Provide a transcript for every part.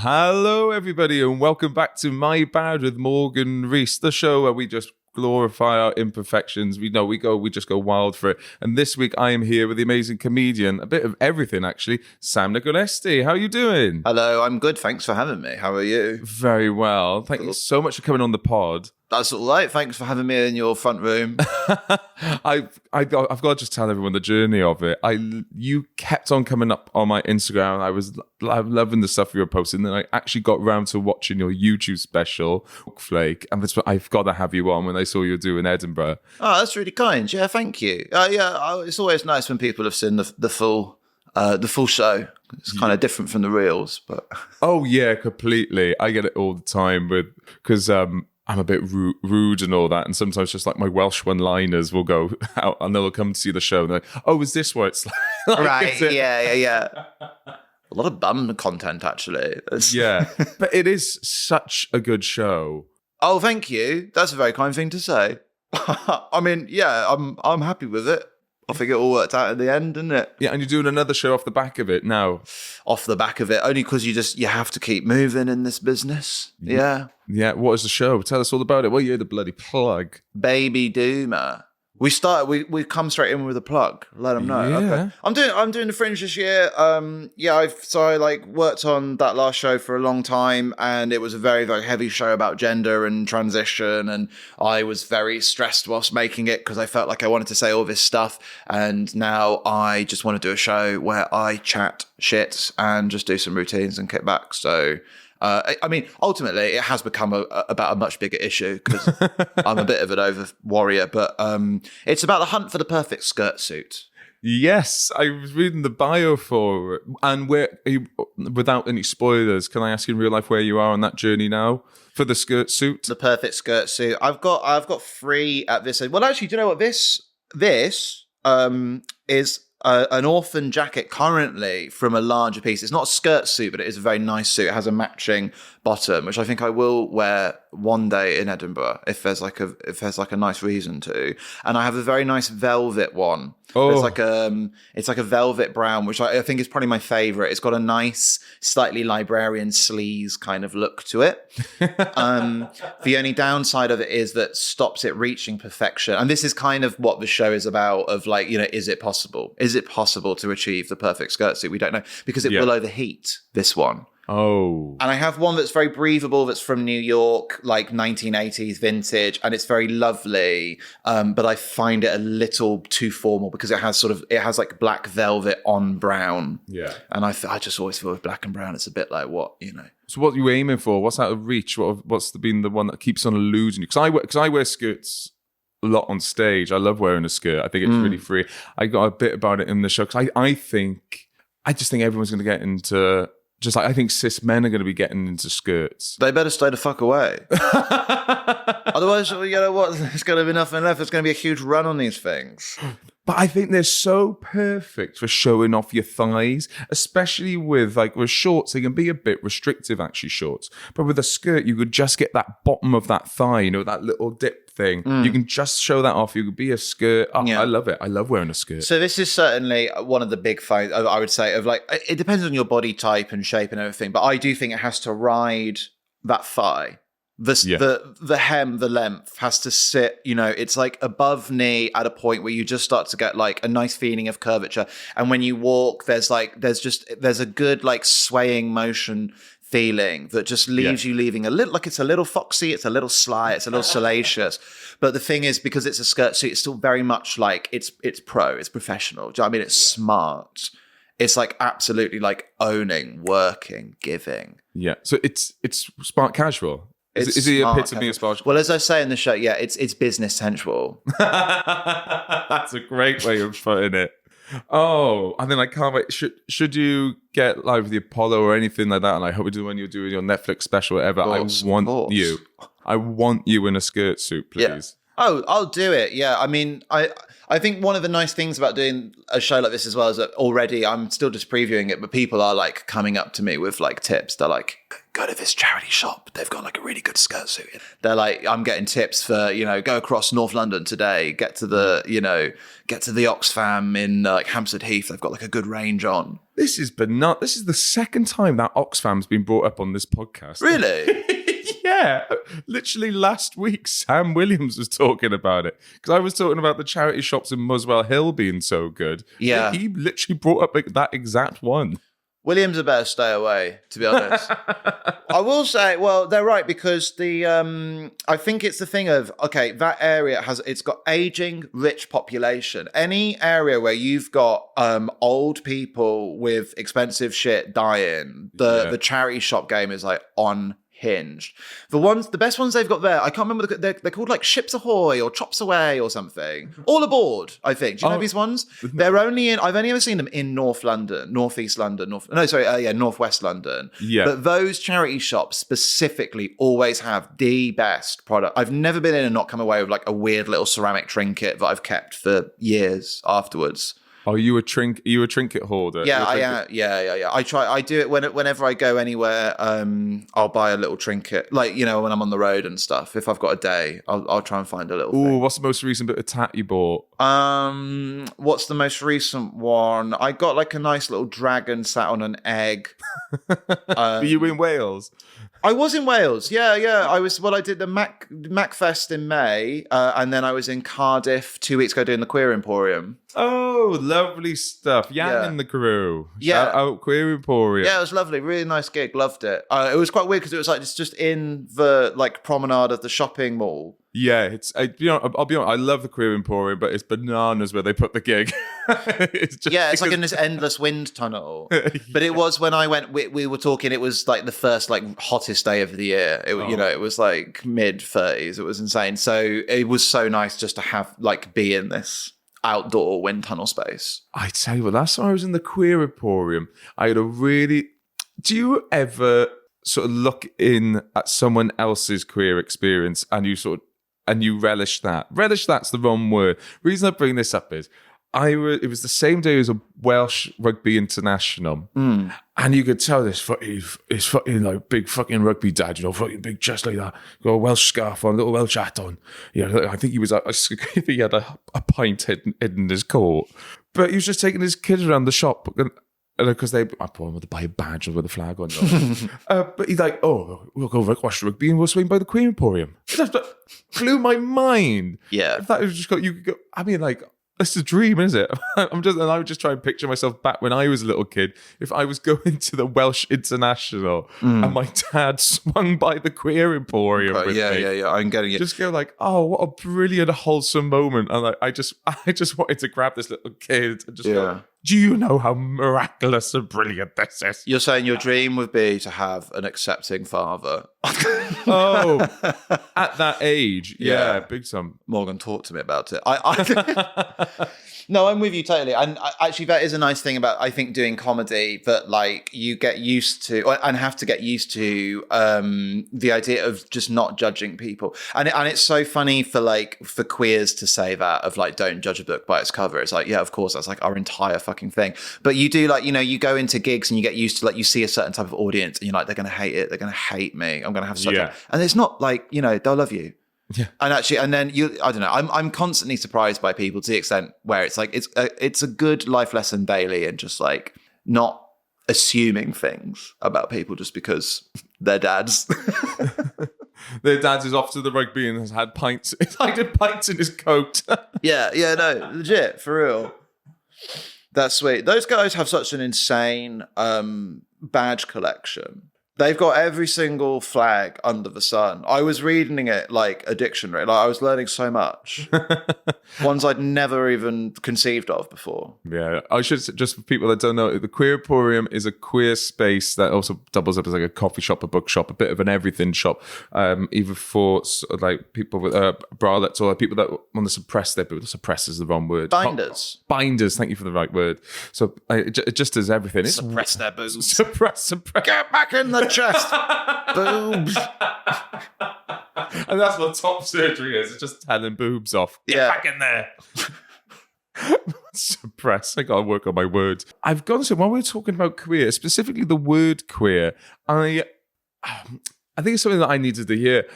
Hello, everybody, and welcome back to My Bad with Morgan Rees, the show where we just glorify our imperfections. We just go wild for it. And this week, I am here with the amazing comedian, a bit of everything actually, Sam Nicoresti. How are you doing? Hello, I'm good. Thanks for having me. How are you? Very well. Thank you so much for coming on the pod. That's all right. Thanks for having me in your front room. I've got to just tell everyone the journey of it. You kept on coming up on my Instagram. I'm loving the stuff you were posting. And then I actually got around to watching your YouTube special, Flake. And I've got to have you on when I saw you do in Edinburgh. Oh, that's really kind. Yeah, thank you. It's always nice when people have seen the full show. It's kind of different from the reels, but oh yeah, completely. I get it all the time because I'm a bit rude and all that, and sometimes just like my Welsh one-liners will go out and they'll come to see the show and they're like, oh, is this what it's like? Right, yeah. A lot of bum content, actually. Yeah, but it is such a good show. Oh, thank you. That's a very kind thing to say. I mean, yeah, I'm happy with it. I think it all worked out in the end, didn't it? Yeah, and you're doing another show off the back of it now. Off the back of it, only because you have to keep moving in this business. Yeah. Yeah, what is the show? Tell us all about it. Well, you're the bloody plug. Baby Doomer. We come straight in with a plug. Let them know. Yeah. Okay. I'm doing the Fringe this year. I worked on that last show for a long time, and it was a very, very heavy show about gender and transition, and I was very stressed whilst making it because I felt like I wanted to say all this stuff, and now I just want to do a show where I chat shit and just do some routines and kick back. So I mean, ultimately, it has become about a much bigger issue because I'm a bit of an over warrior, but it's about the hunt for the perfect skirt suit. Yes, I was reading the bio for it. And without any spoilers, can I ask you in real life where you are on that journey now for the skirt suit? The perfect skirt suit. I've got 3 at this. Well, actually, do you know what this is? An orphan jacket currently from a larger piece. It's not a skirt suit, but it is a very nice suit. It has a matching bottom, which I think I will wear one day in Edinburgh if there's like a nice reason to. And I have a very nice velvet one. Oh, it's like a velvet brown, which I think is probably my favorite. It's got a nice, slightly librarian sleaze kind of look to it. The only downside of it is that stops it reaching perfection. And this is kind of what the show is about. Of like, is it possible? Is it possible to achieve the perfect skirt suit? We don't know because it will overheat. This one. Oh. And I have one that's very breathable, that's from New York, like 1980s vintage, and it's very lovely. But I find it a little too formal because it has like black velvet on brown. Yeah. And I just always feel with black and brown, it's a bit like what. So what are you aiming for? What's out of reach? What's been the one that keeps on eluding you? Because I wear skirts a lot on stage. I love wearing a skirt. I think it's really free. I got a bit about it in the show because I just think everyone's going to get into. Just like I think cis men are going to be getting into skirts. They better stay the fuck away. Otherwise, there's going to be nothing left. There's going to be a huge run on these things. But I think they're so perfect for showing off your thighs, especially with shorts. They can be a bit restrictive, actually, shorts. But with a skirt, you could just get that bottom of that thigh, that little dip thing. You can just show that off. You could be a skirt. Oh, yeah. I love it. I love wearing a skirt. So this is certainly one of the big things, I would say, of it depends on your body type and shape and everything. But I do think it has to ride that thigh. The hem, the length has to sit, it's like above knee at a point where you just start to get like a nice feeling of curvature. And when you walk, there's a good like swaying motion feeling that just leaves you leaving a little, like it's a little foxy, it's a little sly, it's a little salacious. But the thing is, because it's a skirt suit, it's still very much like it's professional. Do you know what I mean? It's smart. It's like absolutely like owning, working, giving. Yeah. So it's smart casual. Is he a epitome of smart? Well, as I say in the show, yeah, it's business sensual. That's a great way of putting it. Oh, and then I can't wait. Should you get live with the Apollo or anything like that? And I hope you do when you're doing your Netflix special, whatever. I want you in a skirt suit, please. Yeah. Oh, I'll do it. Yeah. I mean, I think one of the nice things about doing a show like this as well is that already I'm still just previewing it, but people are like coming up to me with like tips. They're like, go to this charity shop. They've got like a really good skirt suit. They're like, I'm getting tips for, go across North London today, get to the Oxfam in like Hampstead Heath. They've got like a good range on. This is bananas. This is the second time that Oxfam's been brought up on this podcast. Really? Yeah. Literally last week, Sam Williams was talking about it. Because I was talking about the charity shops in Muswell Hill being so good. Yeah. He literally brought up like, that exact one. Williams had better stay away, to be honest. I will say, well, they're right, because I think it's the thing of, okay, that area it's got aging, rich population. Any area where you've got old people with expensive shit dying, the charity shop game is like unhinged. The best ones they've got there, I can't remember, they're called like Ships Ahoy or Chops Away or something. All Aboard, I think. Do you know these ones? They're I've only ever seen them in North London, Northeast London, Northwest London. Yeah. But those charity shops specifically always have the best product. I've never been in and not come away with like a weird little ceramic trinket that I've kept for years afterwards. Oh, you a trinket hoarder? Yeah, I am. Yeah. I do it whenever I go anywhere. I'll buy a little trinket, like when I'm on the road and stuff. If I've got a day, I'll try and find a little thing. What's the most recent bit of tat you bought? What's the most recent one? I got like a nice little dragon sat on an egg. Were you in Wales? I was in Wales. Yeah. I did the Macfest in May, and then I was in Cardiff 2 weeks ago doing the Queer Emporium. Oh, lovely stuff. Yang and the crew. Yeah. Shout out Queer Emporium. Yeah, it was lovely. Really nice gig. Loved it. It was quite weird because it was like it's just in the like promenade of the shopping mall. Yeah, I'll be honest, I love the Queer Emporium, but it's bananas where they put the gig. It's like in this endless wind tunnel. But it was when I went, we were talking, it was like the first like hottest day of the year. It was like mid-30s. It was insane. So it was so nice just to have like be in this outdoor wind tunnel space. I tell you what, last time I was in the Queer Emporium, I had do you ever sort of look in at someone else's queer experience and you relish that? Relish, that's the wrong word. The reason I bring this up is it was the same day as a Welsh rugby international, and you could tell this fucking like big fucking rugby dad, fucking big chest like that, got a Welsh scarf on, little Welsh hat on. I think he was he had a pint hidden in his coat, but he was just taking his kid around the shop. Because I bought him to buy a badge with a flag on. But he's like, we'll go watch rugby and we'll swing by the Queen Emporium. That blew my mind. Yeah. If that was just you could go, I mean, like, it's a dream, isn't it? I would just try and picture myself back when I was a little kid. If I was going to the Welsh International and my dad swung by the Queer Emporium with me. Yeah. I'm getting it. Just go like, oh, what a brilliant, wholesome moment. And I just wanted to grab this little kid and just go, do you know how miraculous and brilliant this is? You're saying your dream would be to have an accepting father. Oh, at that age. Yeah, big time. Morgan talked to me about it. No, I'm with you totally. And actually, that is a nice thing about, I think, doing comedy, that like you get used to and have to get used to the idea of just not judging people. And it's so funny for queers to say that, of like, don't judge a book by its cover. It's like, yeah, of course, that's like our entire fucking thing. But you do, like, you go into gigs and you get used to, like, you see a certain type of audience and you're like, they're going to hate it. They're going to hate me. I'm going to have such and it's not like, they'll love you. Yeah, and then I don't know. I'm constantly surprised by people to the extent where it's like it's a good life lesson daily, and just like not assuming things about people just because they're dads. Their dad is off to the rugby and has had pints. I did pints in his coat. Yeah, no, legit, for real. That's sweet. Those guys have such an insane badge collection. They've got every single flag under the sun. I was reading it like a dictionary. Like, I was learning so much. Ones I'd never even conceived of before. Yeah, I should, just for people that don't know, the Queer Emporium is a queer space that also doubles up as like a coffee shop, a bookshop, a bit of an everything shop, either for sort of like people with bralettes or like people that want to suppress their boob. Suppress is the wrong word. Binders. Binders, thank you for the right word. So it just does everything. Suppress their boobs. Suppress. Get back in the chest. Boobs. And that's what top surgery is. It's just telling boobs off. Get back in there. Suppress. I gotta work on my words. I've got to say, while we're talking about queer, specifically the word queer, I I think it's something that I needed to hear.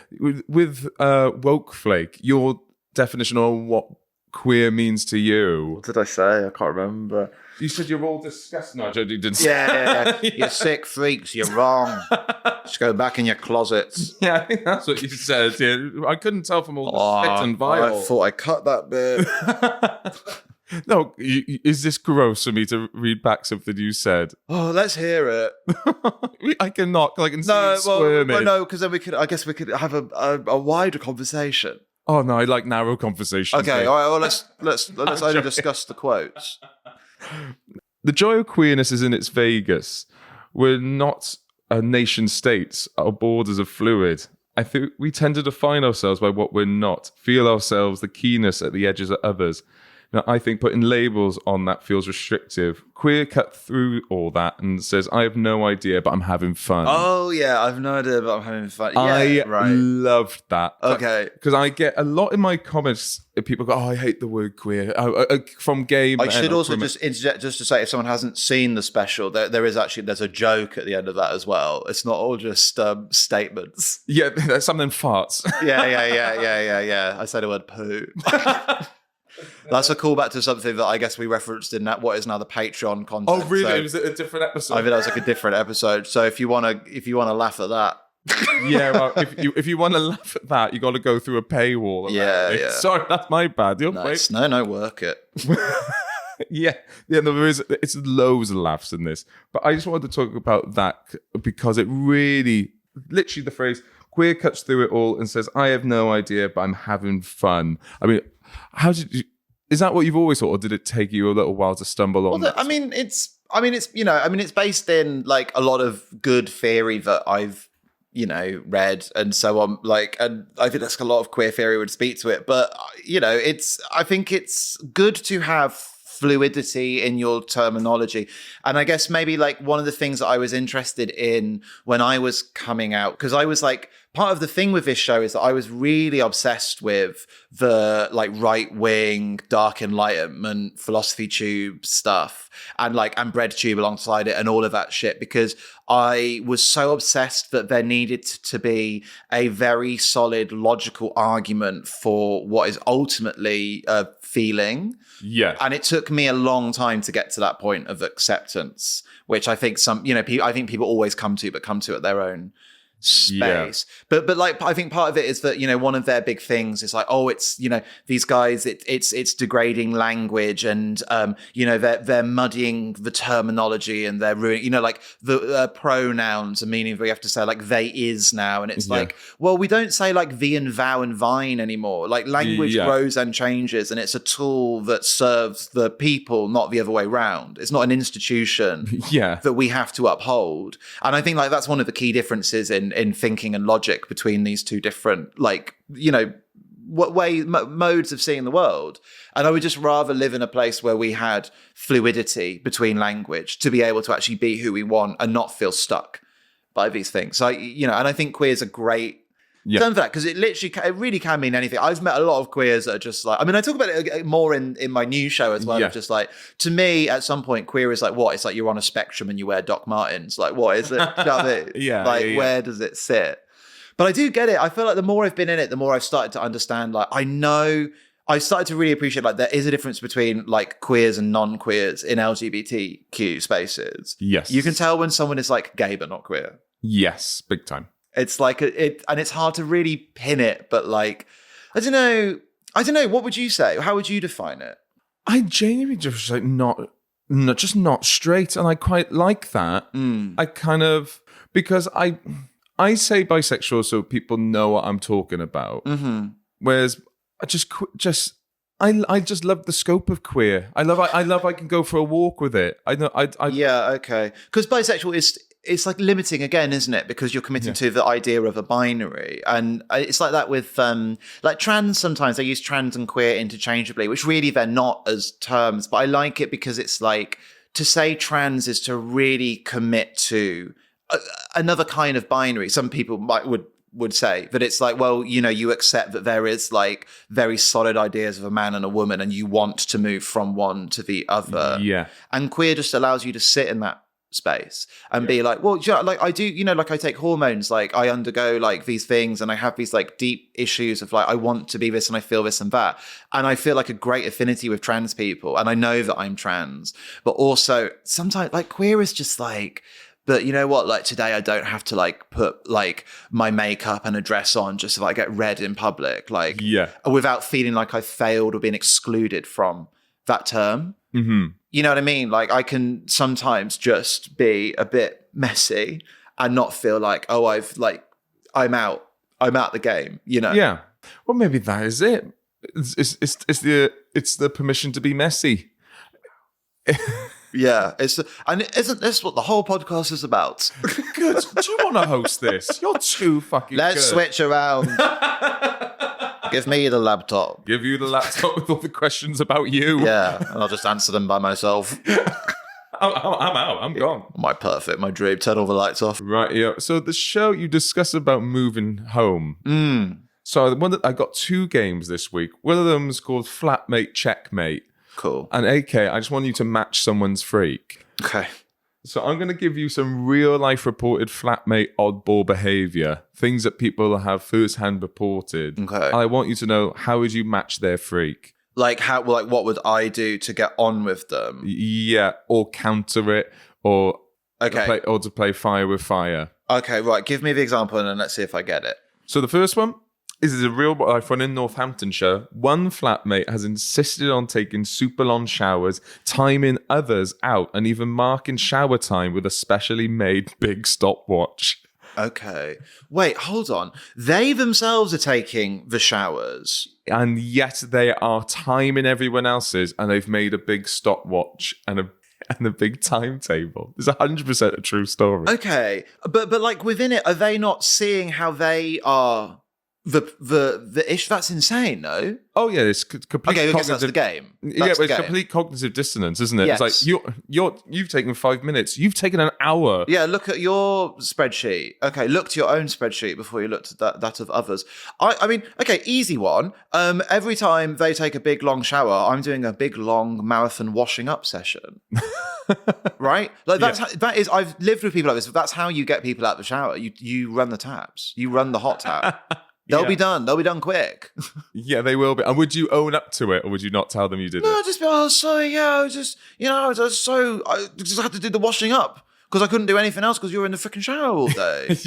With woke flake, your definition of what queer means to you. What did I say? I can't remember. You said you're all disgusting. No, you didn't say. Yeah. You're sick freaks. You're wrong. Just go back in your closets. Yeah, I think that's what you said. Yeah, I couldn't tell from all the spit and vile. I thought I cut that bit. No, is this gross for me to read back something you said? Oh, let's hear it. I cannot. I can see you squirming. Well, no, because then I guess we could have a wider conversation. Oh no, I like narrow conversations. Okay, all right. Well, let's only discuss the quotes. The joy of queerness is in its Vegas. We're not a nation state. Our borders are fluid. I think we tend to define ourselves by what we're not. Feel ourselves the keenness at the edges of others. Now, I think putting labels on that feels restrictive. Queer cut through all that and says, I have no idea, but I'm having fun. Oh, yeah, I've no idea, but I'm having fun. Yeah, I loved that. Okay. Because I get a lot in my comments, people go, I hate the word queer. From gay men. I should also just interject just to say, if someone hasn't seen the special, there's a joke at the end of that as well. It's not all just statements. Yeah, there's something farts. Yeah. I said the word poo. That's a callback to something that I guess we referenced in that what is now the Patreon content. Oh, really? So, was it a different episode? I think that was like a different episode. So if you want to laugh at that, yeah. Well, if you want to laugh at that, you got to go through a paywall. Yeah. Sorry, that's my bad. No, work it. yeah. No, there is. It's loads of laughs in this, but I just wanted to talk about that because it really, literally, the phrase "queer" cuts through it all and says, "I have no idea, but I'm having fun." I mean. Is that what you've always thought, or did it take you a little while to stumble on? Well, it's based in like a lot of good theory that I've, read and so on. Like, and I think that's a lot of queer theory would speak to it. But I think it's good to have fluidity in your terminology. And I guess maybe like one of the things that I was interested in when I was coming out, because I was like, part of the thing with this show is that I was really obsessed with the like right-wing dark enlightenment philosophy tube stuff and bread tube alongside it and all of that shit, because I was so obsessed that there needed to be a very solid logical argument for what is ultimately a feeling. Yeah. And it took me a long time to get to that point of acceptance, which I think I think people always come to at their own space. Yeah. But like, I think part of it is that, one of their big things is like, oh, it's, these guys, it's degrading language and, they're muddying the terminology and they're ruining, like the pronouns and meaning we have to say like they is now. And it's like, well, we don't say like thee and thou and thine anymore. Like language grows and changes and it's a tool that serves the people, not the other way around. It's not an institution that we have to uphold. And I think like that's one of the key differences in thinking and logic between these two different, modes of seeing the world. And I would just rather live in a place where we had fluidity between language to be able to actually be who we want and not feel stuck by these things. So, and I think queer is a great term for that, because it really can mean anything. I've met a lot of queers that are just like, I mean, I talk about it more in my new show as well. Yeah. Just like, to me, at some point, queer is like, what? It's like you're on a spectrum and you wear Doc Martens. Like, what is it? You know what I mean? Where does it sit? But I do get it. I feel like the more I've been in it, the more I've started to understand, like, I started to really appreciate, like, there is a difference between, like, queers and non-queers in LGBTQ spaces. Yes. You can tell when someone is, like, gay but not queer. Yes, big time. It's like and it's hard to really pin it, but like, I don't know. What would you say? How would you define it? I genuinely just like not straight, and I quite like that. I kind of, because I say bisexual so people know what I'm talking about. Mm-hmm. Whereas I just love the scope of queer. I love I can go for a walk with it. Yeah, okay. Because bisexual it's like limiting again, isn't it? Because you're committing to the idea of a binary. And it's like that with like trans. Sometimes they use trans and queer interchangeably, which really they're not as terms. But I like it because it's like, to say trans is to really commit to another kind of binary. Some people would say that it's like, well, you accept that there is like very solid ideas of a man and a woman and you want to move from one to the other. Yeah. And queer just allows you to sit in that space and be like, well, you know, like I do, you know, like I take hormones, like I undergo like these things and I have these like deep issues of like, I want to be this and I feel this and that. And I feel like a great affinity with trans people. And I know that I'm trans, but also sometimes like queer is just like, but you know what, like today I don't have to like put like my makeup and a dress on just so I get read in public, like without feeling like I failed or been excluded from that term. Mm-hmm. You know what I mean? Like I can sometimes just be a bit messy and not feel like, oh, I'm out the game, you know? Yeah. Well, maybe that is it. It's the permission to be messy. Yeah, and isn't this what the whole podcast is about? Good. Do you want to host this? You're too fucking Let's good. switch around. Give me the laptop. Give you the laptop with all the questions about you. Yeah, and I'll just answer them by myself. I'm out. I'm gone. My dream. Turn all the lights off. Right, yeah. So the show you discuss about moving home. So I got 2 games this week. One of them is called Flatmate, Checkmate. Cool. And AK, I just want you to match someone's freak. Okay. So I'm going to give you some real life reported flatmate oddball behavior, things that people have firsthand reported. Okay. And I want you to know, how would you match their freak? Like how? Like what would I do to get on with them? Yeah, or counter it, or to play fire with fire. Okay, right. Give me the example and then let's see if I get it. So the first one. This is a real life one in Northamptonshire. One flatmate has insisted on taking super long showers, timing others out, and even marking shower time with a specially made big stopwatch. Okay. Wait, hold on. They themselves are taking the showers. And yet they are timing everyone else's, and they've made a big stopwatch and a big timetable. It's 100% a true story. Okay. But like within it, are they not seeing how they are... The issue? That's insane, no? Oh yeah, it's complete. Okay, I guess that's the game. It's complete cognitive dissonance, isn't it? Yes. It's like you've taken 5 minutes. You've taken an hour. Yeah, look at your spreadsheet. Okay, look to your own spreadsheet before you looked at that of others. I mean, okay, easy one. Every time they take a big long shower, I'm doing a big long marathon washing up session. Right? Like that is. I've lived with people like this. That's how you get people out of the shower. You run the taps. You run the hot tap. They'll be done. They'll be done quick. Yeah, they will be. And would you own up to it, or would you not tell them you did it? No, just be, oh, sorry, yeah, I just had to do the washing up because I couldn't do anything else because you were in the freaking shower all day.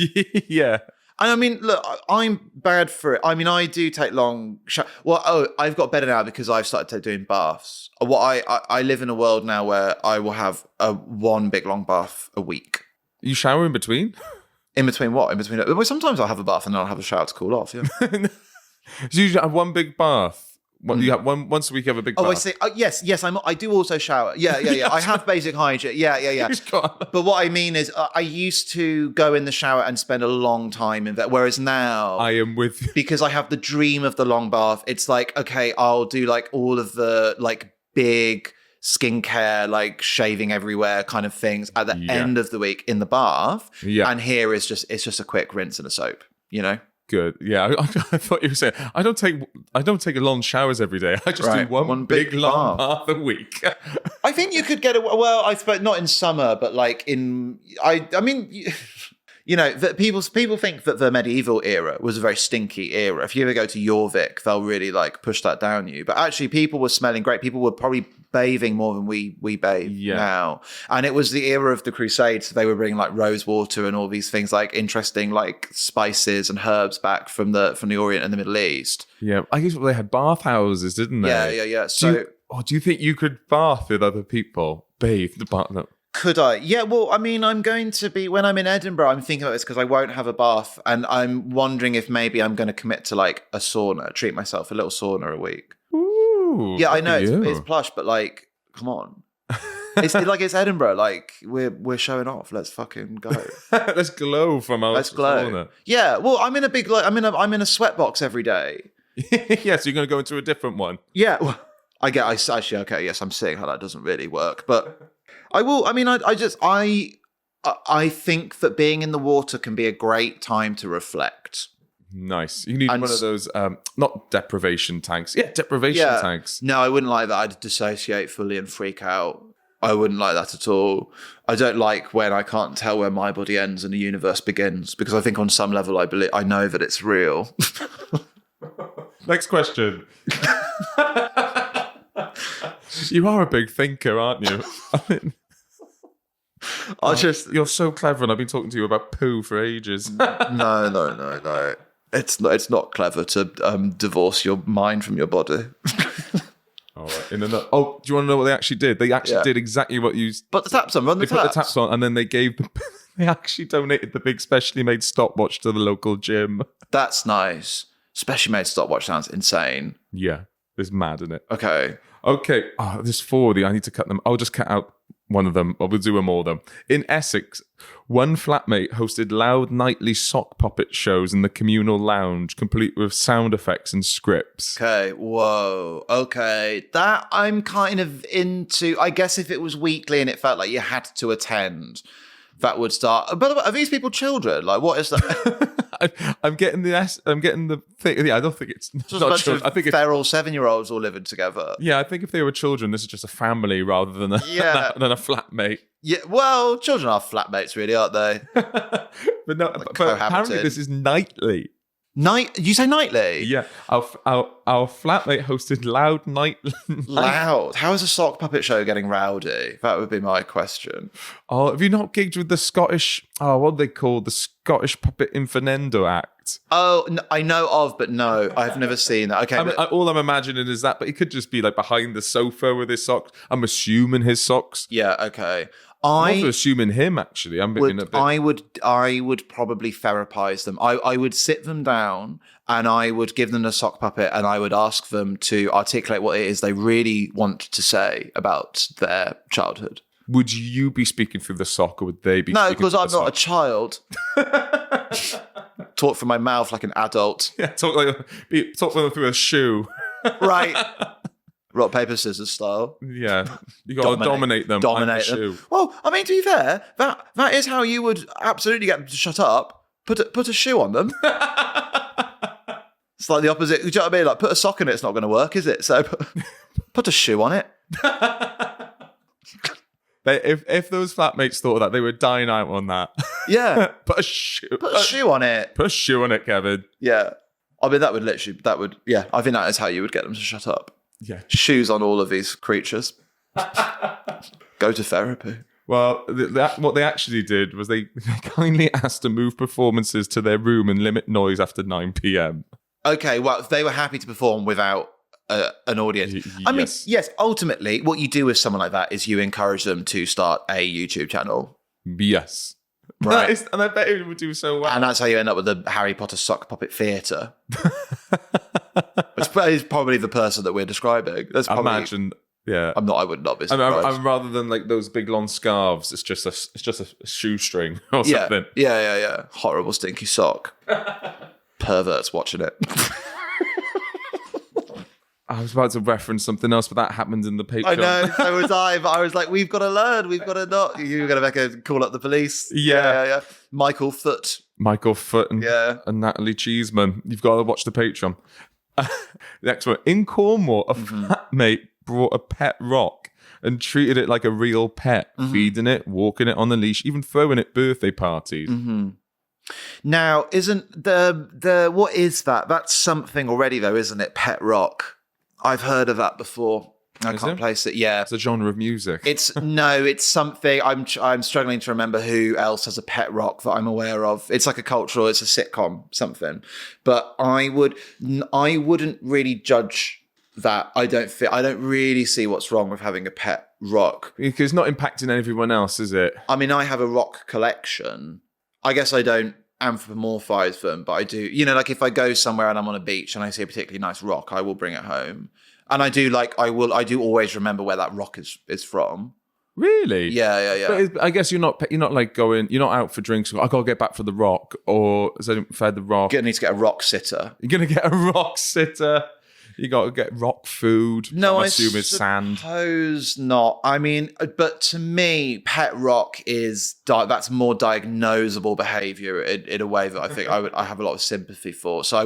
Yeah. And I mean, look, I'm bad for it. I mean, I do take long showers. Well, I've got better now because I've started doing baths. I live in a world now where I will have one big long bath a week. You shower in between? In between what? In between? Well, sometimes I'll have a bath and then I'll have a shower to cool off. Yeah. So you have one big bath. You have once a week. You have a big bath. Oh, I see. Yes. I do also shower. Yeah. I have basic hygiene. Yeah. But what I mean is, I used to go in the shower and spend a long time in that. Whereas now, I am with you because I have the dream of the long bath. It's like, okay, I'll do like all of the like big skincare, like shaving everywhere kind of things at the end of the week in the bath. Yeah. And here is it's just a quick rinse and a soap, you know? Good. Yeah. I thought you were saying, I don't take long showers every day. I just do one big long bath a week. I think you could get I suppose not in summer, but like I mean, you know, that people think that the medieval era was a very stinky era. If you ever go to Jorvik, they'll really like push that down you. But actually, people were smelling great. People were probably bathing more than we bathe now. And it was the era of the Crusades. So they were bringing like rose water and all these things, like interesting like spices and herbs back from the Orient and the Middle East. Yeah, I guess they had bathhouses, didn't they? Yeah. So, do you think you could bath with other people? Bathe the bath? No. Could I? Yeah, well, I mean, I'm going to be, when I'm in Edinburgh, I'm thinking about this because I won't have a bath. And I'm wondering if maybe I'm going to commit to like a sauna, treat myself a little sauna a week. Ooh. Yeah, I know it's plush, but like, come on. It's Edinburgh. Like, we're showing off. Let's fucking go. Let's glow from our sauna. Yeah, well, I'm in a big, like, I'm in a sweatbox every day. Yeah, so you're going to go into a different one. Yeah, well, I'm seeing how that doesn't really work, but... I will. I mean, I think that being in the water can be a great time to reflect. Nice. You need one of those, not deprivation tanks. Yeah, deprivation tanks. No, I wouldn't like that. I'd dissociate fully and freak out. I wouldn't like that at all. I don't like when I can't tell where my body ends and the universe begins, because I think on some level I know that it's real. Next question. You are a big thinker, aren't you? I mean, you're so clever, and I've been talking to you about poo for ages. No. It's not clever to divorce your mind from your body. All right. Do you want to know what they actually did? They actually did exactly what you... Put the taps on, They put the taps on, and then they they actually donated the big specially made stopwatch to the local gym. That's nice. Specially made stopwatch sounds insane. Yeah. It's mad, isn't it? Okay. Oh, there's 4 of these. I need to cut them. I'll just cut out one of them. Or we'll do them all of them. In Essex, one flatmate hosted loud nightly sock puppet shows in the communal lounge, complete with sound effects and scripts. Okay, whoa. Okay. That I'm kind of into. I guess if it was weekly and it felt like you had to attend, that would start. But are these people children? Like, what is that? I'm getting the thing. Yeah, I don't think it's just not children. I think it's feral 7-year-olds all living together. Yeah, I think if they were children, this is just a family rather than a flatmate. Yeah, well, children are flatmates, really, aren't they? but apparently this is nightly. You say nightly? Yeah, our flatmate hosted loud Loud. How is a sock puppet show getting rowdy? That would be my question. Oh, have you not gigged with the Scottish? Oh, what are they called? The Scottish Puppet Inferendo Act. Oh, I know of, but no, I've never seen that. Okay, all I'm imagining is that, but he could just be like behind the sofa with his socks. I'm assuming his socks. Yeah. Okay. I'm also assuming him, actually. I would probably therapize them. I would sit them down and I would give them a sock puppet and I would ask them to articulate what it is they really want to say about their childhood. Would you be speaking through the sock, or would they be? No, because I'm not a child. Talk from my mouth like an adult. Yeah, talk them through a shoe. Right. Rock, paper, scissors style. Yeah. You got to dominate them. Dominate them. Well, I mean, to be fair, that is how you would absolutely get them to shut up. Put a shoe on them. It's like the opposite. Do you know what I mean? Like, put a sock in it, it's not going to work, is it? So put a shoe on it. If those flatmates thought of that, they were dying out on that. Yeah. Put a shoe on it. Put a shoe on it, Kevin. Yeah. I mean, yeah, I think that is how you would get them to shut up. Yeah. Shoes on all of these creatures. Go to therapy. Well, what they actually did was they kindly asked to move performances to their room and limit noise after 9 p.m. Okay, well, they were happy to perform without an audience. I mean, yes, ultimately, what you do with someone like that is you encourage them to start a YouTube channel. Yes. Right. And I bet it would do so well. And that's how you end up with the Harry Potter sock puppet theatre. Which is probably the person that we're describing. That's probably, I imagine, yeah. I would not be surprised. I'm rather than like those big long scarves, it's just a shoestring or something. Yeah. Horrible stinky sock. Perverts watching it. I was about to reference something else, but that happened in the Patreon. I know, so was I. But I was like, we've got to learn. We've got to not. You're going to make a call up the police. Yeah. Michael Foot and Natalie Cheeseman. You've got to watch the Patreon. The next one. In Cornwall, a flatmate brought a pet rock and treated it like a real pet, feeding it, walking it on the leash, even throwing it birthday parties. Mm-hmm. Now, isn't the what is that? That's something already, though, isn't it? Pet rock. I've heard of that before. I can't place it. Yeah, it's a genre of music. It's something. I'm struggling to remember who else has a pet rock that I'm aware of. It's like a cultural. It's a sitcom something. But I wouldn't really judge that. I don't really see what's wrong with having a pet rock because it's not impacting everyone else, is it? I mean, I have a rock collection. I guess I don't anthropomorphize them, but I do. You know, like if I go somewhere and I'm on a beach and I see a particularly nice rock, I will bring it home. And I do always remember where that rock is from. Really? Yeah. But I guess you're not like going, you're not out for drinks. I gotta get back for the rock, or is it fed the rock? You're gonna need to get a rock sitter. You're gonna get a rock sitter. You got to get rock food. No, I assume it's sand. Suppose not. I mean, but to me, pet rock is that's more diagnosable behaviour in a way that I think I have a lot of sympathy for. So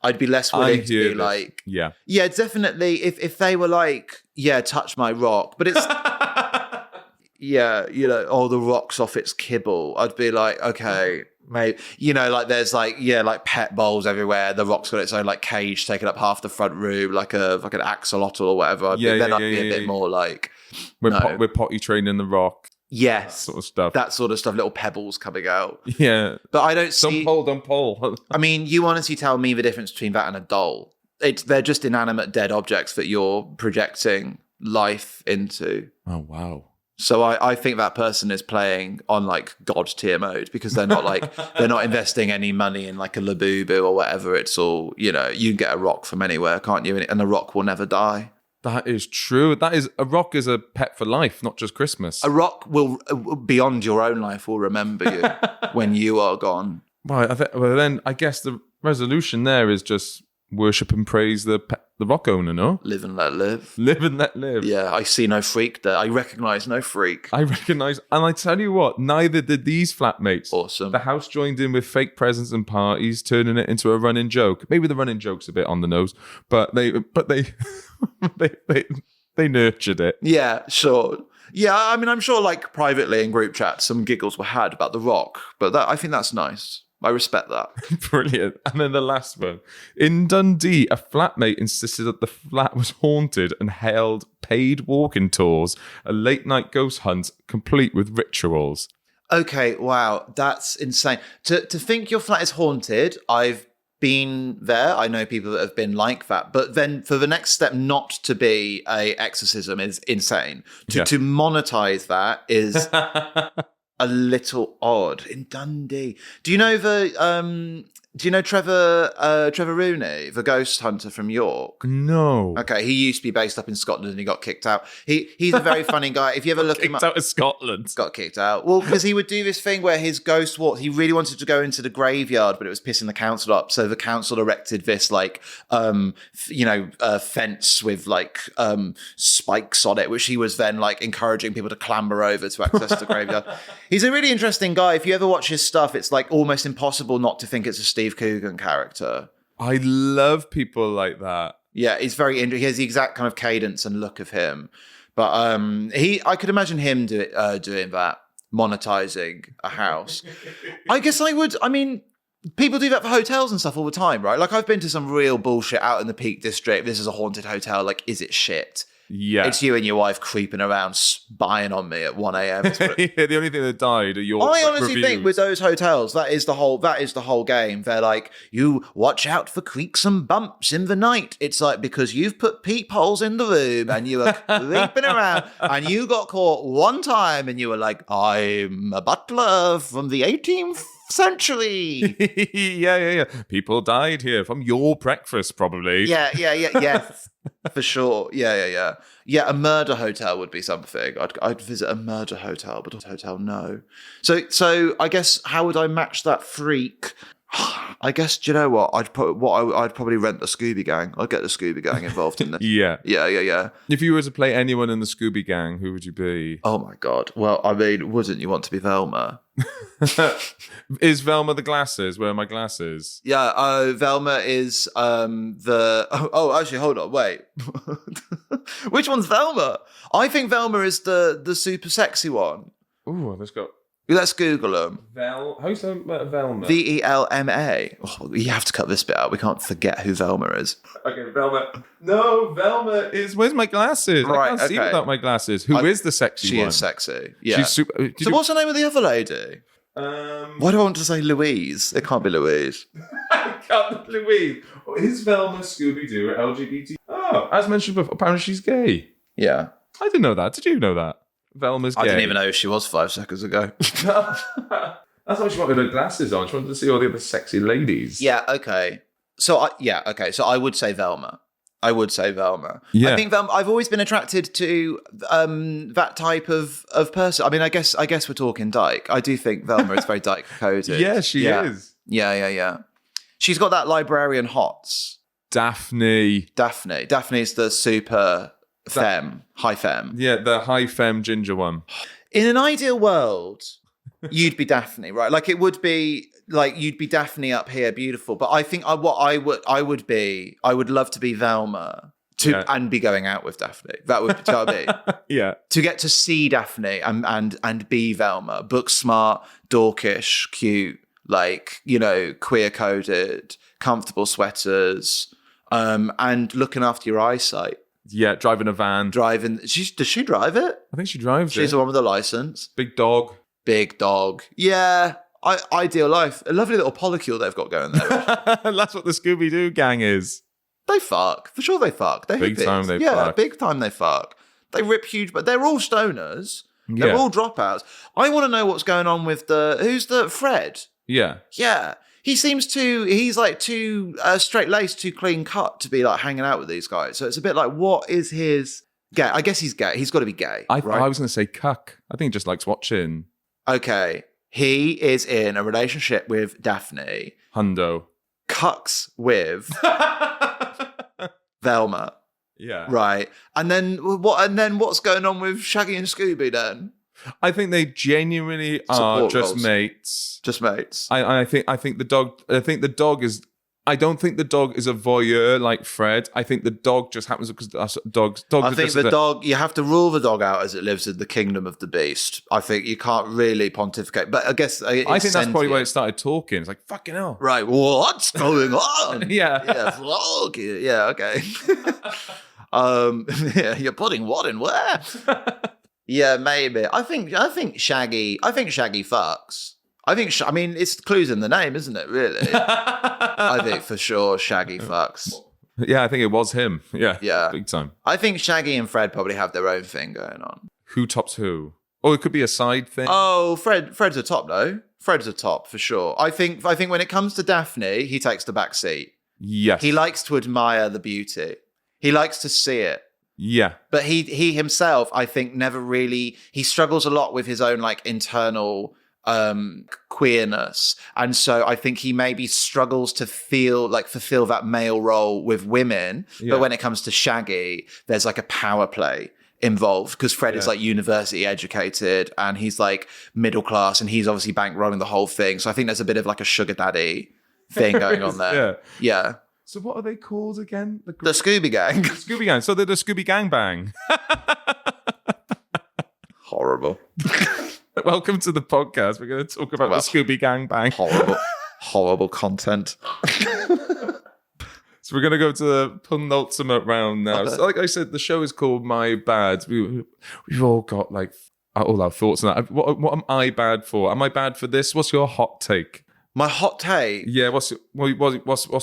I'd be less willing to be like, yeah, definitely. If they were like, touch my rock, but it's yeah, the rock's off its kibble, I'd be like, okay, maybe, like there's like, like pet bowls everywhere. The rock's got its own like cage taking up half the front room, like an axolotl or whatever. I'd be a bit more like, we're potty training the rock. Yes. That sort of stuff. Little pebbles coming out. Yeah. But I don't see... Don't pull. I mean, you honestly tell me the difference between that and a doll. They're just inanimate dead objects that you're projecting life into. Oh, wow. So I think that person is playing on like God tier mode, because they're not they're not investing any money in like a Labubu or whatever. It's all, you can get a rock from anywhere, can't you? And the rock will never die. That is true. A rock is a pet for life, not just Christmas. A rock will, beyond your own life, will remember you when you are gone. Well, then I guess the resolution there is just worship and praise the rock owner, no? Live and let live. Live and let live. Yeah, I see no freak there. I recognise no freak. And I tell you what, neither did these flatmates. Awesome. The house joined in with fake presents and parties, turning it into a running joke. Maybe the running joke's a bit on the nose, but they they nurtured it. Yeah, sure. Yeah, I mean, I'm sure like privately in group chat, some giggles were had about the rock, but I think that's nice. I respect that. Brilliant. And then the last one. In Dundee, a flatmate insisted that the flat was haunted and held paid walking tours, a late night ghost hunt complete with rituals. Okay, wow, that's insane. To think your flat is haunted, I've been there. I know people that have been like that. But then for the next step not to be a exorcism is insane. To monetize that is... a little odd in Dundee. Do you know Trevor Rooney, the ghost hunter from York? No. Okay, he used to be based up in Scotland and he got kicked out. He's a very funny guy. If you ever look him up, kicked out of Scotland. Got kicked out. Well, because he would do this thing where his ghost walked. He really wanted to go into the graveyard, but it was pissing the council up. So the council erected this fence with spikes on it, which he was then like encouraging people to clamber over to access the graveyard. He's a really interesting guy. If you ever watch his stuff, it's like almost impossible not to think it's a Steve Coogan character. I love people like that. Yeah, he's very interesting. He has the exact kind of cadence and look of him. But I could imagine him doing that, monetizing a house. I guess I would. I mean, people do that for hotels and stuff all the time, right? Like I've been to some real bullshit out in the Peak District. This is a haunted hotel. Like, is it shit? Yeah. It's you and your wife creeping around, spying on me at 1 a.m. The only thing that died are your I honestly reviews. think with those hotels, that is the whole game. They're like, you watch out for creaks and bumps in the night. It's like, because you've put peepholes in the room and you are creeping around and you got caught one time and you were like, I'm a butler from the 18th century. Yeah. People died here from your breakfast, probably. Yes. For sure. Yeah. Yeah, a murder hotel would be something. I'd visit a murder hotel, but a hotel, no. So I guess how would I match that freak? I guess, do you know what? I'd probably rent the Scooby Gang. I'd get the Scooby Gang involved in this. Yeah. If you were to play anyone in the Scooby Gang, who would you be? Oh my God. Well, I mean, wouldn't you want to be Velma? Is Velma the glasses? Where are my glasses? Yeah, Velma is actually, hold on, wait. Which one's Velma? I think Velma is the super sexy one. Ooh, Let's Google them. How do you say Velma? Velma. Oh, you have to cut this bit out. We can't forget who Velma is. Okay, Velma. No, Velma is... Where's my glasses? Right, I can't see without my glasses. Who is the sexy one? She is sexy. Yeah. She's super... What's the name of the other lady? Why do I want to say Louise? It can't be Louise. Can't be Louise. Is Velma Scooby Doo or LGBT? Oh, as mentioned before, apparently she's gay. Yeah. I didn't know that. Did you know that? Velma's gay. I didn't even know who she was 5 seconds ago. That's why she wanted her glasses on. She wanted to see all the other sexy ladies. Yeah, okay. So I would say Velma. Yeah. I think I've always been attracted to that type of person. I mean, I guess we're talking dyke. I do think Velma is very dyke coded. Yeah, she is. Yeah. She's got that librarian hots. Daphne is the super femme, high femme. Yeah, the high femme ginger one. In an ideal world, you'd be Daphne, right? Like it would be like you'd be Daphne up here, beautiful. But I think I would love to be Velma. and be going out with Daphne. That would, do you know what I mean? Yeah. To get to see Daphne and be Velma, book smart, dorkish, cute, like, you know, queer coded, comfortable sweaters, and looking after your eyesight. Yeah, driving a van. Does she drive it? I think she drives She's the one with the license. Big dog. Big dog. Yeah. Ideal life. A lovely little polycule they've got going there. That's what the Scooby Doo gang is. They fuck. For sure they fuck. They're Big hippies. time they yeah, fuck. big time they fuck. They rip huge, but they're all stoners. They're Yeah. all dropouts. I want to know what's going on with who's the Fred? Yeah. Yeah. He's like too straight-laced, too clean-cut to be like hanging out with these guys. So it's a bit like, what is his gay? I guess he's gay. He's got to be gay, I right? was going to say cuck. I think he just likes watching. Okay. He is in a relationship with Daphne. Hundo. Cucks with Velma. Yeah. Right. And then what's going on with Shaggy and Scooby then? I think they genuinely are Support just roles. mates. Just mates. I think the dog is. I don't think the dog is a voyeur like Fred. I think the dog just happens because dogs. I think the dog, you have to rule the dog out as it lives in the kingdom of the beast. I think you can't really pontificate. But I guess I think that's probably where it started talking. It's like, fucking hell. Right, what's going on? Yeah. Yeah, vlog. Yeah, okay. Yeah, you're putting what in where? Yeah, maybe. I think Shaggy fucks. I mean, it's clues in the name, isn't it, really? I think for sure Shaggy fucks. Yeah, I think it was him. Yeah. Yeah. Big time. I think Shaggy and Fred probably have their own thing going on. Who tops who? Or it could be a side thing. Oh, Fred's a top, though. Fred's a top, for sure. I think when it comes to Daphne, he takes the back seat. Yes. He likes to admire the beauty. He likes to see it. Yeah. But he himself, I think, never really... He struggles a lot with his own, like, internal... queerness, and so I think he maybe struggles to fulfill that male role with women. But when it comes to Shaggy, there's like a power play involved because Fred is like university educated and he's like middle class and he's obviously bankrolling the whole thing. So I think there's a bit of like a sugar daddy thing going on there. Yeah. So what are they called again? The Scooby Gang. The Scooby Gang. So they're the Scooby Gang Bang. Horrible. Welcome to the podcast. We're going to talk about the Scooby Gang Bang. Horrible content. So we're going to go to the penultimate round now. So like I said, the show is called My Bad. We've all got like all our thoughts on that. What am I bad for? Am I bad for this? What's your hot take? My hot take? Yeah, what's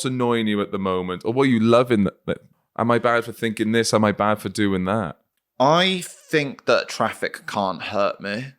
annoying you at the moment? Or what are you loving? Am I bad for thinking this? Am I bad for doing that? I think that traffic can't hurt me.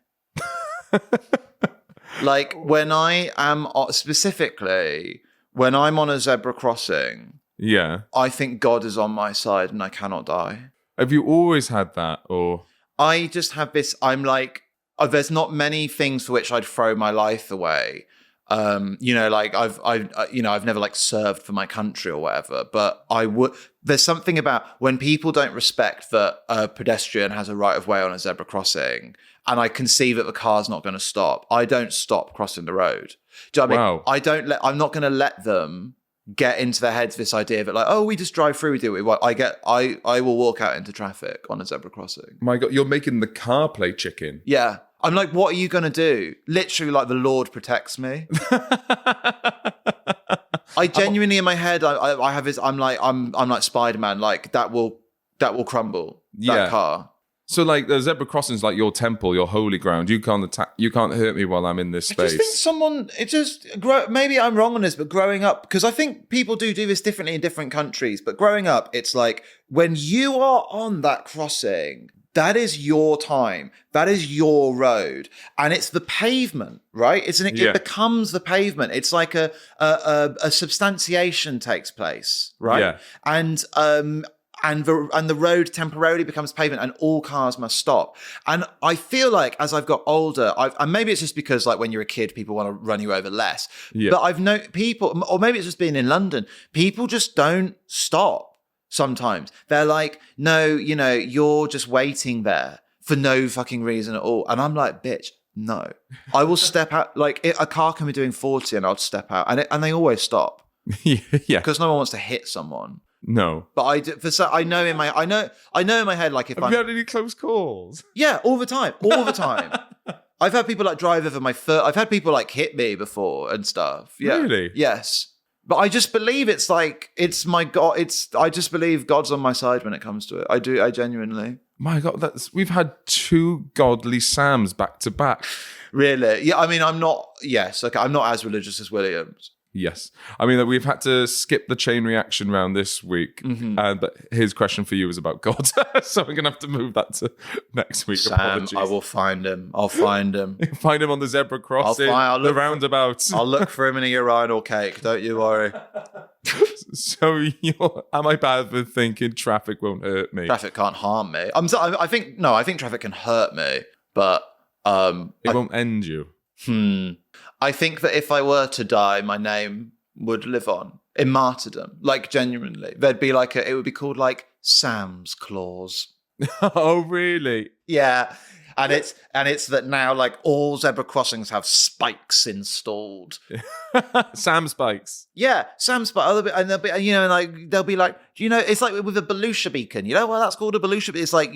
Like when I am specifically when I'm on a zebra crossing, I think God is on my side and I cannot die. Have you always had that, or I just have this? I'm like, there's not many things for which I'd throw my life away. Like I've never like served for my country or whatever, but I would. There's something about when people don't respect that a pedestrian has a right of way on a zebra crossing, and I can see that the car's not going to stop. I don't stop crossing the road. Do you know what I mean? I'm not going to let them get into their heads this idea that like, oh, we just drive through, we do what I will walk out into traffic on a zebra crossing. My God, you're making the car play chicken. Yeah. I'm like, what are you going to do? Literally, like, the Lord protects me. I genuinely, in my head, I have this, I'm like Spider-Man, like, that will crumble, that car. So, like, the zebra crossing is like your temple, your holy ground. You can't hurt me while I'm in this space. I just think maybe I'm wrong on this, but growing up, because I think people do this differently in different countries, but growing up, it's like, when you are on that crossing, that is your time. That is your road. And it's the pavement, right? It becomes the pavement. It's like a substantiation takes place, right? Yeah. And the road temporarily becomes pavement and all cars must stop. And I feel like as I've got older, and maybe it's just because like when you're a kid, people want to run you over less. Yeah. But I've known people, or maybe it's just being in London, people just don't stop. Sometimes they're like, no, you're just waiting there for no fucking reason at all. And I'm like, bitch, no, I will step out. Like a car can be doing 40 and I'll step out and they always stop. Yeah. Because no one wants to hit someone. No. But I know in my head, like if Have you had any close calls? Yeah, all the time. I've had people like drive over my foot. I've had people like hit me before and stuff. Yeah. Really? Yes. But I just believe it's my God. I just believe God's on my side when it comes to it. I do. I genuinely. My God, we've had 2 godly Sams back to back. Really? Yeah. I mean, I'm not. Yes. Okay. I'm not as religious as Williams. Yes. I mean, we've had to skip the chain reaction round this week. But his question for you is about God. So we're going to have to move that to next week. Sam, Apologies. I will find him. I'll find him. Find him on the zebra crossing, the roundabouts. I'll look for him in a urinal cake. Don't you worry. So am I bad for thinking traffic won't hurt me? Traffic can't harm me. I think traffic can hurt me, but it won't end you. I think that if I were to die, my name would live on in martyrdom. Like genuinely, there'd be like it would be called like Sam's Claws. Oh, really? Yeah. And it's that now like all zebra crossings have spikes installed. Sam spikes. Yeah, Sam spikes. And they'll be, they'll be like, it's like with a Belushi beacon. You know what that's called, a Belushi beacon? It's like,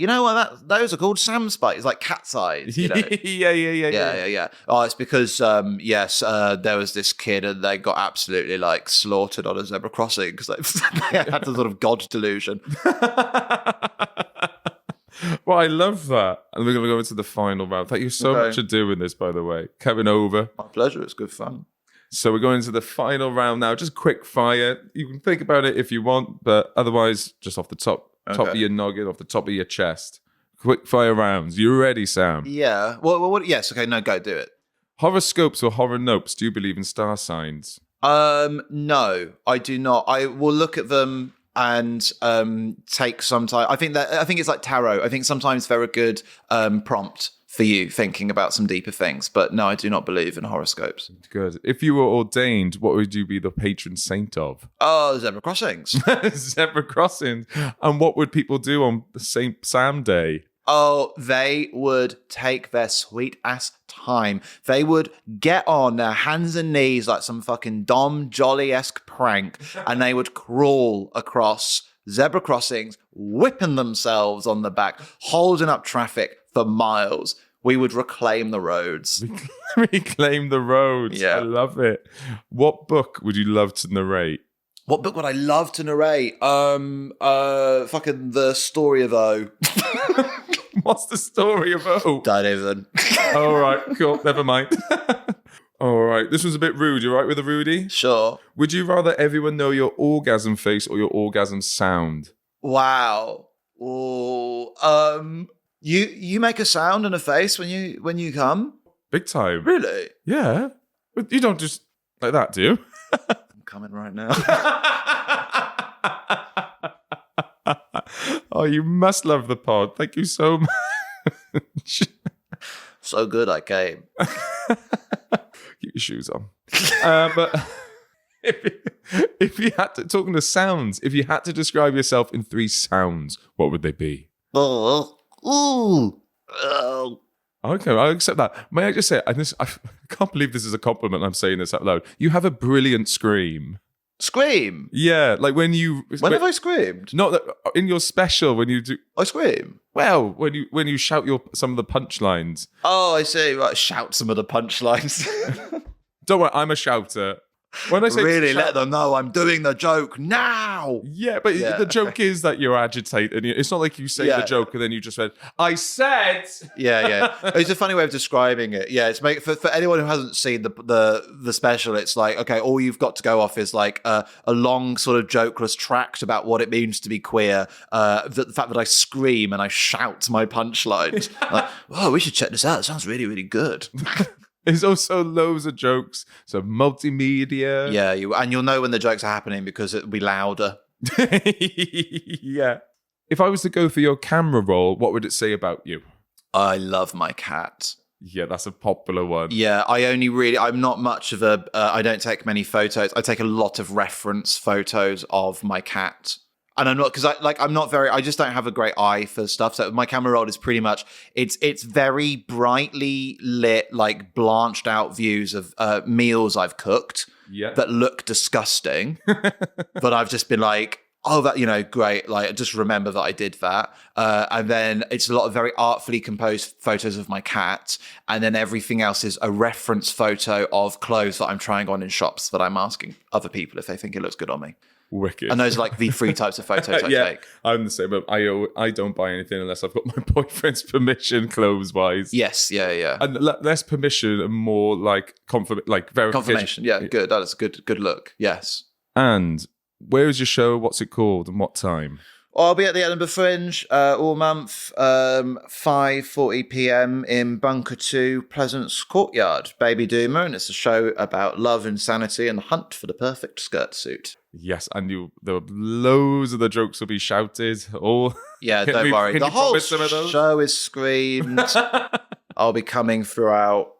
those are called Sam spikes. It's like cat's eyes. Yeah. Oh, it's because there was this kid and they got absolutely like slaughtered on a zebra crossing because they had the sort of God delusion. Well, I love that. And we're going to go into the final round. Thank you so much for doing this, by the way. Coming over. My pleasure. It's good fun. So we're going into the final round now. Just quick fire. You can think about it if you want, but otherwise, just off the top of your noggin, off the top of your chest. Quick fire rounds. You ready, Sam? Yeah. Well, yes. Okay. No, go do it. Horoscopes or horror nopes? Do you believe in star signs? No, I do not. I will look at them and take some time. I think it's like tarot. I think sometimes they're a good prompt for you thinking about some deeper things. But no, I do not believe in horoscopes. Good. If you were ordained, what would you be the patron saint of? Oh, zebra crossings. Zebra crossings. And what would people do on St. Sam Day? Oh, they would take their sweet ass time. They would get on their hands and knees like some fucking Dom Jolly-esque prank, and they would crawl across zebra crossings, whipping themselves on the back, holding up traffic for miles. We would reclaim the roads. Reclaim the roads. Yeah. I love it. What book would you love to narrate? What book would I love to narrate? Fucking The Story of O. What's the story of O? Don't even. All right, cool. Never mind. All right. This was a bit rude. You all right with the Rudy? Sure. Would you rather everyone know your orgasm face or your orgasm sound? Wow. Oh. You make a sound and a face when you come? Big time. Really? Yeah. But you don't just like that, do you? I'm coming right now. Oh, you must love the pod. Thank you so much. So good I came. Keep your shoes on. But if you had to, talking to sounds, if you had to describe yourself in 3 sounds, what would they be? Okay, I'll accept that. May I just say, I can't believe this is a compliment. I'm saying this out loud. You have a brilliant scream. Scream? Yeah, like when have I screamed? Not that, in your special when you do. I scream? Well, when you shout some of the punchlines. Oh, I see. Right, shout some of the punchlines. Don't worry, I'm a shouter. When I say really, let them know I'm doing the joke now. Yeah, but the joke is that you're agitated. It's not like you say the joke and then you just said, "I said." Yeah. It's a funny way of describing it. Yeah, it's for anyone who hasn't seen the special. It's like, okay, all you've got to go off is like a long sort of jokeless tract about what it means to be queer. The fact that I scream and I shout my punchlines. Like, oh, we should check this out. It sounds really, really good. There's also loads of jokes, so multimedia. Yeah, you'll know when the jokes are happening because it'll be louder. Yeah. If I was to go for your camera role, what would it say about you? I love my cat. Yeah, that's a popular one. Yeah, I'm not much of I don't take many photos. I take a lot of reference photos of my cat. And I'm not, because I just don't have a great eye for stuff. So my camera roll is pretty much, it's very brightly lit, like blanched out views of meals I've cooked that look disgusting. But I've just been like, oh, that, great. Like, just remember that I did that. And then it's a lot of very artfully composed photos of my cat. And then everything else is a reference photo of clothes that I'm trying on in shops that I'm asking other people if they think it looks good on me. Wicked. And those are like the 3 types of photos I take. I'm the same. But I don't buy anything unless I've got my boyfriend's permission, clothes-wise. Yes, yeah. And less permission and more like verification. Confirmation, yeah, good. That is a good look, yes. And where is your show? What's it called? And what time? I'll be at the Edinburgh Fringe all month, 5:40 p.m. in Bunker 2, Pleasance Courtyard, Baby Doomer, and it's a show about love, insanity, and the hunt for the perfect skirt suit. Yes, and there were loads of the jokes will be shouted. Yeah, don't worry. The whole show is screamed. I'll be coming throughout.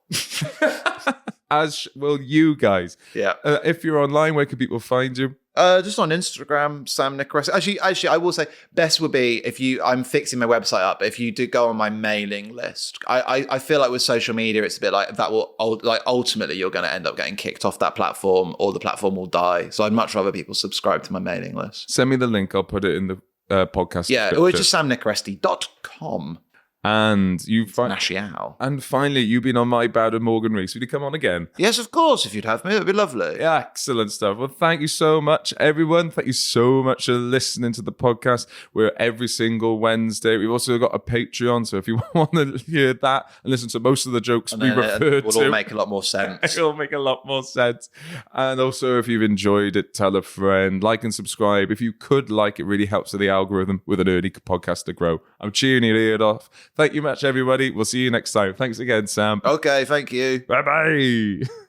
As will you guys. Yeah. If you're online, where can people find you? Just on Instagram, Sam Nicoresti. Actually, I will say best would be I'm fixing my website up. If you do go on my mailing list, I feel like with social media, it's a bit like that will ultimately you're going to end up getting kicked off that platform or the platform will die. So I'd much rather people subscribe to my mailing list. Send me the link. I'll put it in the podcast. Yeah, or just samnicoresti.com. And and finally, you've been on My Bad with Morgan Rees. Will you come on again? Yes, of course. If you'd have me, it'd be lovely. Yeah, excellent stuff. Well, thank you so much, everyone. Thank you so much for listening to the podcast. We're every single Wednesday. We've also got a Patreon, so if you want to hear that and listen to most of the jokes we referred to, it will all make a lot more sense. It'll make a lot more sense. And also, if you've enjoyed it, tell a friend, like and subscribe. If you could like, it really helps with the algorithm with an early podcast to grow. I'm cheering your ear off. Thank you much, everybody. We'll see you next time. Thanks again, Sam. Okay, thank you. Bye-bye.